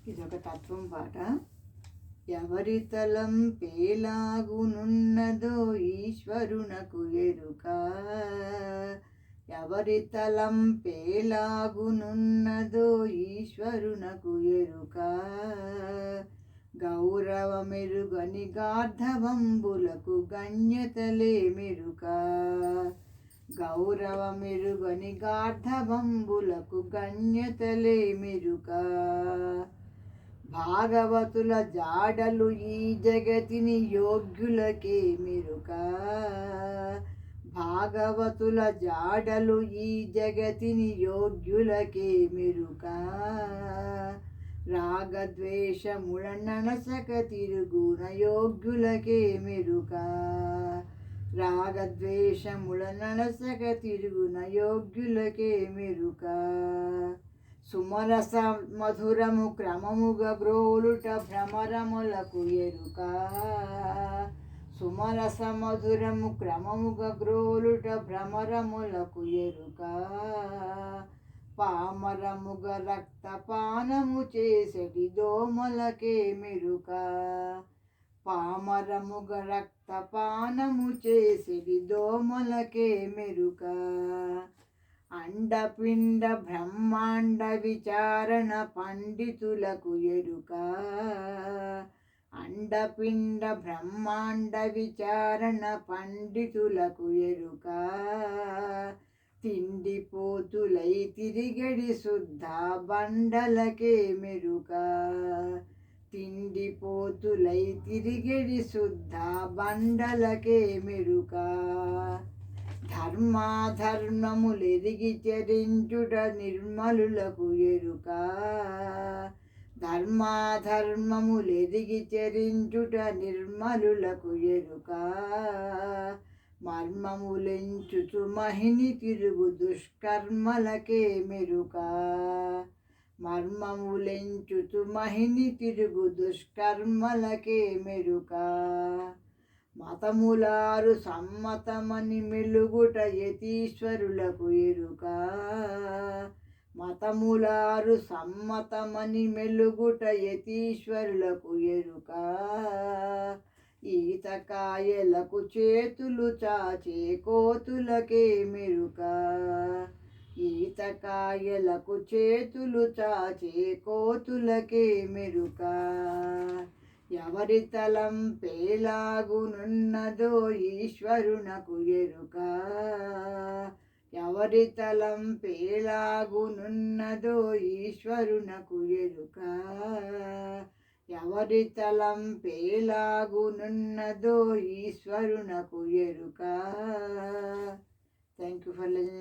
ఇదొక తత్వం పాట. ఎవరి తలంపేలాగునున్నదో ఈశ్వరునకు ఎరుక, ఎవరి తలంపేలాగునున్నదో ఈశ్వరునకు ఎరుక. గౌరవమెరుగని గార్ధవంబులకు గణ్యతలే మెరుక, గౌరవమెరుగని గార్ధవంబులకు గణ్యతలే మెరుక. భాగవతుల జాడలు ఈ జగతిని యోగ్యులకే మెరుక, భాగవతుల జాడలు ఈ జగతిని యోగ్యులకే మెరుక. రాగద్వేషముల ననసక తిరుగున యోగ్యులకే మెరుక, రాగద్వేషముల ననసక తిరుగున యోగ్యులకే మెరుక. సుమరస మధురము క్రమముగా గ్రోలుట భ్రమరములకు ఎరుక, సుమరస మధురము క్రమముగా గ్రోలుట భ్రమరములకు ఎరుక. పామరముగ రక్తపానము చేసెడి దోమలకే మెరుక, పామరముగ రక్తపానము చేసెడి దోమలకే మెరుక. అండపిండ బ్రహ్మాండ విచారణ పండితులకు ఎరుక, అండపిండ బ్రహ్మాండ విచారణ పండితులకు ఎరుక. తిండిపోతులై తిరిగడి శుద్ధ బండలకే మెరుక, తిండిపోతులై తిరిగడి శుద్ధ బండలకే మెరుక. ధర్మాధర్మములెరిగి చరించుట నిర్మలులకు ఎరుక, ధర్మాధర్మములెరిగి చరించుట నిర్మలులకు ఎరుక. మర్మములెంచుచు మహిని తిరుగు దుష్కర్మలకే మెరుక, మర్మములెంచుచు మహిని తిరుగు దుష్కర్మలకే మెరుక. మతములారు సమ్మతమని మెలుగుట యతీశ్వరులకు ఎరుక, మతములారు సమ్మతమని మెలుగుట యతీశ్వరులకు ఎరుక. ఈతకాయలకు చేతులు చాచే కోతులకే మెరుక, ఈతకాయలకు చేతులు చాచే కోతులకే మెరుక. ఎవరి తలంపేలాగునున్నదో ఈశ్వరునకు ఎరుక, ఎవరి తలంపేలాగునున్నదో ఈశ్వరునకు ఎరుక, ఎవరి తలంపేలాగునున్నదో ఈశ్వరునకు ఎరుక. Thank you for listening.